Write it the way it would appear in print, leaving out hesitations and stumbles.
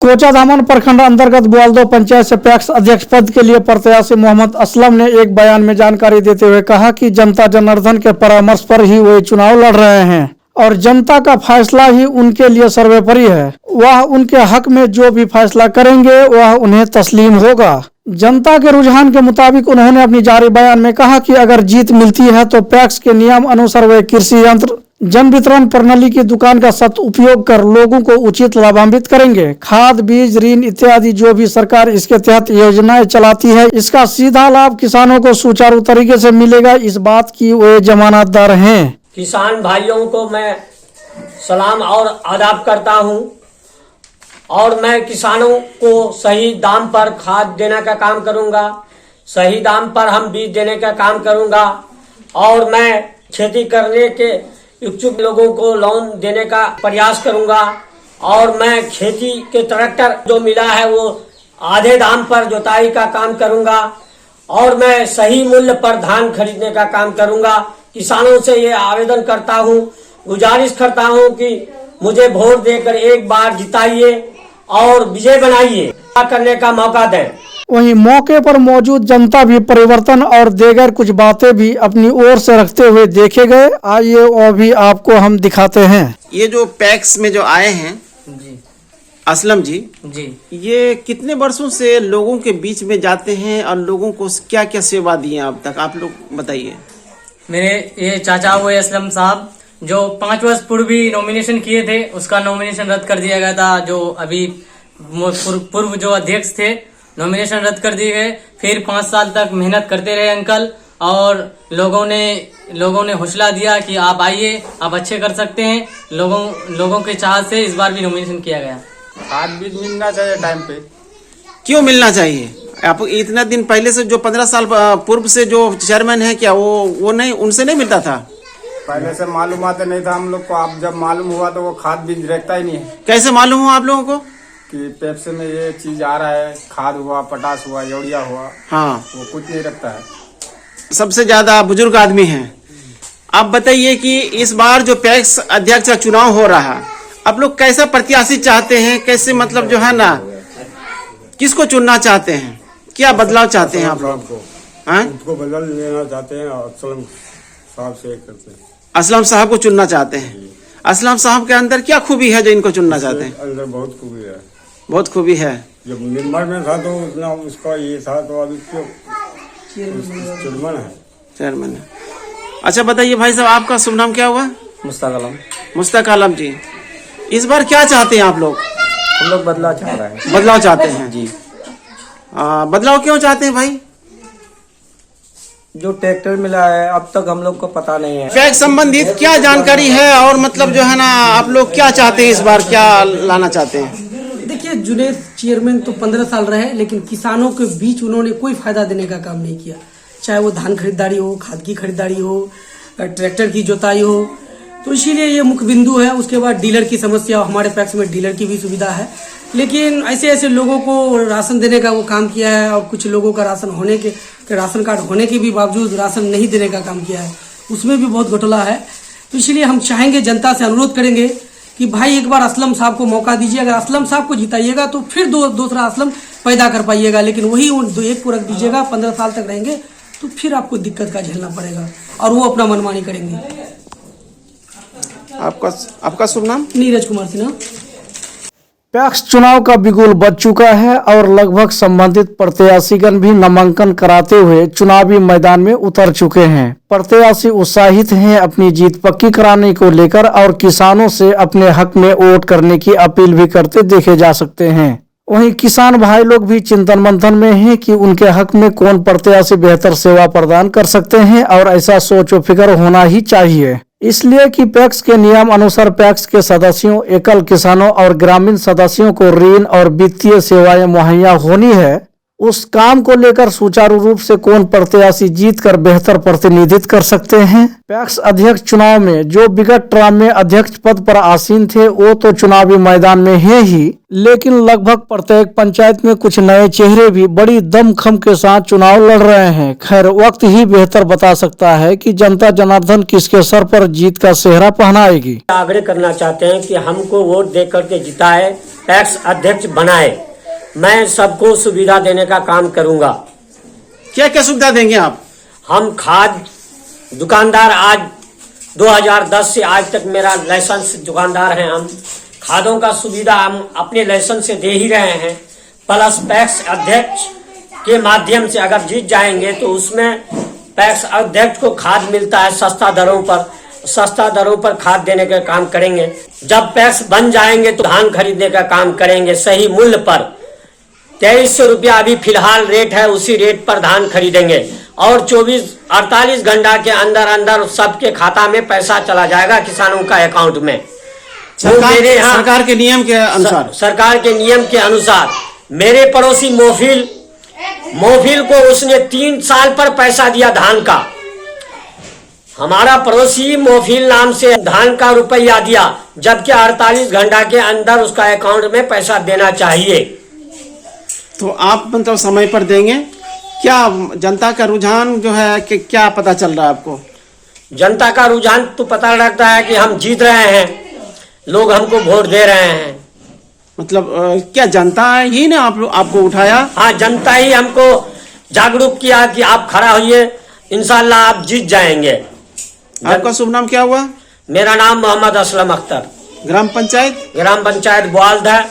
कोचाधामन प्रखंड अंतर्गत बुआलदो पंचायत से पैक्स अध्यक्ष पद के लिए प्रत्याशी मोहम्मद असलम ने एक बयान में जानकारी देते हुए कहा कि जनता जनार्दन के परामर्श पर ही वे चुनाव लड़ रहे हैं और जनता का फैसला ही उनके लिए सर्वोपरि है। वह उनके हक में जो भी फैसला करेंगे वह उन्हें तस्लीम होगा। जनता के रुझान के मुताबिक उन्होंने अपनी जारी बयान में कहा कि अगर जीत मिलती है तो पैक्स के नियम अनुसार वे कृषि यंत्र जन वितरण प्रणाली की दुकान का सदुपयोग कर लोगों को उचित लाभान्वित करेंगे। खाद, बीज, ऋण इत्यादि जो भी सरकार इसके तहत योजनाएं चलाती है, इसका सीधा लाभ किसानों को सुचारू तरीके से मिलेगा, इस बात की वे जमानतदार हैं। किसान भाइयों को मैं सलाम और आदाब करता हूं और मैं किसानों को सही दाम पर खाद देने का काम करूंगा, सही दाम पर हम बीज देने का काम करूंगा और मैं खेती करने के इच्छुक लोगों को लोन देने का प्रयास करूंगा और मैं खेती के ट्रैक्टर जो मिला है वो आधे दाम पर जोताई का काम करूंगा और मैं सही मूल्य पर धान खरीदने का काम करूंगा। किसानों से ये आवेदन करता हूं, गुजारिश करता हूं कि मुझे वोट देकर एक बार जिताइए और विजय बनाइए, करने का मौका दें। वहीं मौके पर मौजूद जनता भी परिवर्तन और देगर कुछ बातें भी अपनी ओर से रखते हुए देखे गए। आइए वो भी आपको हम दिखाते हैं। ये जो पैक्स में जो आए हैं जी असलम जी, ये कितने वर्षों से लोगों के बीच में जाते हैं और लोगों को क्या क्या सेवा दी है अब तक, आप लोग बताइए। मेरे ये चाचा हुए असलम साहब जो 5 वर्ष पूर्व भी नॉमिनेशन किए थे, उसका नॉमिनेशन रद्द कर दिया गया था। जो अभी पूर्व जो अध्यक्ष थे नॉमिनेशन रद्द कर दिए गए। फिर 5 साल तक मेहनत करते रहे अंकल और लोगों ने हौसला दिया कि आप आइए, आप अच्छे कर सकते हैं। लोगों के चाहत से इस बार भी नॉमिनेशन किया गया। खाद बीज मिलना चाहिए टाइम पे। क्यों मिलना चाहिए? आप इतना दिन पहले से जो 15 साल पूर्व से जो चेयरमैन है, क्या वो नहीं, उनसे नहीं मिलता था? पहले से मालूम आता नहीं था हम लोग को। अब जब मालूम हुआ तो वो खाद बीज रहता ही नहीं है। कैसे मालूम हुआ आप लोगों को कि पैप्स में ये चीज आ रहा है, खाद हुआ, पोटास हुआ, यूरिया हुआ, हाँ, वो कुछ नहीं रखता है। सबसे ज्यादा बुजुर्ग आदमी हैं। आप बताइए कि इस बार जो पैक्स अध्यक्ष का चुनाव हो रहा है, आप लोग कैसा प्रत्याशी चाहते हैं? कैसे मतलब जो है ना, किसको चुनना चाहते हैं? क्या बदलाव चाहते हैं आप लोग? उनको बदल लेना चाहते हैं और असलम साहब से करते हैं। असलम साहब को चुनना चाहते हैं। असलम साहब के अंदर क्या खूबी है जो इनको चुनना चाहते हैं? अंदर बहुत खूबी है। बहुत खूबी है। जब मेंबर में था तो उतना उसका ये था, तो अभी क्यों चेयरमैन है। चेयरमैन है। अच्छा बताइए भाई साहब, आपका शुभ नाम क्या हुआ? मुश्ताक आलम। मुश्ताक आलम जी, इस बार क्या चाहते हैं आप लोग? हम लोग बदलाव चाह रहे हैं। बदलाव चाहते हैं जी। बदलाव क्यों चाहते हैं भाई? जो ट्रैक्टर मिला है अब तक हम लोग को पता नहीं है। पैक्स संबंधित क्या जानकारी है और मतलब जो है ना, आप लोग क्या चाहते हैं, इस बार क्या लाना चाहते हैं? देखिए, जुनेद चेयरमैन तो 15 साल रहे, लेकिन किसानों के बीच उन्होंने कोई फायदा देने का काम नहीं किया। चाहे वो धान खरीदारी हो, खाद की खरीदारी हो, ट्रैक्टर की जोताई हो, तो इसीलिए ये मुख्य बिंदु है। उसके बाद डीलर की समस्या, हमारे पैक्स में डीलर की भी सुविधा है, लेकिन ऐसे लोगों को राशन देने का वो काम किया है और कुछ लोगों का राशन कार्ड होने के भी बावजूद राशन नहीं देने का काम किया है, उसमें भी बहुत घोटाला है। तो इसलिए हम चाहेंगे, जनता से अनुरोध करेंगे कि भाई एक बार असलम साहब को मौका दीजिए। अगर असलम साहब को जिताइएगा तो फिर दूसरा असलम पैदा कर पाइएगा, लेकिन वही एक को रख दीजिएगा, 15 साल तक रहेंगे तो फिर आपको दिक्कत का झेलना पड़ेगा और वो अपना मनमानी करेंगे। आपका शुभ नाम? नीरज कुमार सिन्हा। पैक्स चुनाव का बिगुल बज चुका है और लगभग संबंधित प्रत्याशीगण भी नामांकन कराते हुए चुनावी मैदान में उतर चुके हैं। प्रत्याशी उत्साहित हैं अपनी जीत पक्की कराने को लेकर और किसानों से अपने हक में वोट करने की अपील भी करते देखे जा सकते हैं। वहीं किसान भाई लोग भी चिंतन मंथन में हैं कि उनके हक में कौन प्रत्याशी बेहतर सेवा प्रदान कर सकते हैं और ऐसा सोच व फिक्र होना ही चाहिए। इसलिए कि पैक्स के नियम अनुसार पैक्स के सदस्यों, एकल किसानों और ग्रामीण सदस्यों को ऋण और वित्तीय सेवाएं मुहैया होनी है। उस काम को लेकर सुचारू रूप से कौन प्रत्याशी जीतकर बेहतर प्रतिनिधित्व कर सकते हैं। पैक्स अध्यक्ष चुनाव में जो विगत टर्म में अध्यक्ष पद पर आसीन थे वो तो चुनावी मैदान में है ही, लेकिन लगभग प्रत्येक पंचायत में कुछ नए चेहरे भी बड़ी दमखम के साथ चुनाव लड़ रहे हैं। खैर वक्त ही बेहतर बता सकता है कि जनता जनार्दन किसके सर पर जीत का सेहरा पहनाएगी। आग्रह करना चाहते हैं कि हमको वोट दे करके जिताए, पैक्स अध्यक्ष बनाए। मैं सबको सुविधा देने का काम करूंगा। क्या क्या सुविधा देंगे आप? हम खाद दुकानदार, आज 2010 से आज तक मेरा लाइसेंस दुकानदार हैं हम। खादों का सुविधा हम अपने लाइसेंस से दे ही रहे हैं, प्लस पैक्स अध्यक्ष के माध्यम से अगर जीत जाएंगे तो उसमें पैक्स अध्यक्ष को खाद मिलता है सस्ता दरों पर खाद देने का काम करेंगे। जब पैक्स बन जाएंगे तो धान खरीदने का काम करेंगे सही मूल्य पर। 2300 रुपया अभी फिलहाल रेट है, उसी रेट पर धान खरीदेंगे और 48 घंटा के अंदर सबके खाता में पैसा चला जाएगा किसानों का अकाउंट में। सरकार के नियम के अनुसार सरकार के नियम के अनुसार मेरे पड़ोसी मोफिल को उसने 3 साल पर पैसा दिया धान का। हमारा पड़ोसी मोफिल नाम से धान का रुपया दिया, जबकि 48 घंटा के अंदर उसका अकाउंट में पैसा देना चाहिए। तो आप मतलब समय पर देंगे क्या? जनता का रुझान जो है कि क्या पता चल रहा है आपको? जनता का रुझान तो पता लगता है कि हम जीत रहे हैं, लोग हमको वोट दे रहे हैं। मतलब क्या जनता ही ने आपको उठाया? हाँ, जनता ही हमको जागरूक किया कि आप खड़ा होइए, इंशाल्लाह आप जीत जाएंगे। आपका शुभ नाम क्या हुआ? मेरा नाम मोहम्मद असलम अख्तर, ग्राम पंचायत ग्राम पंचायत ग्वालदा।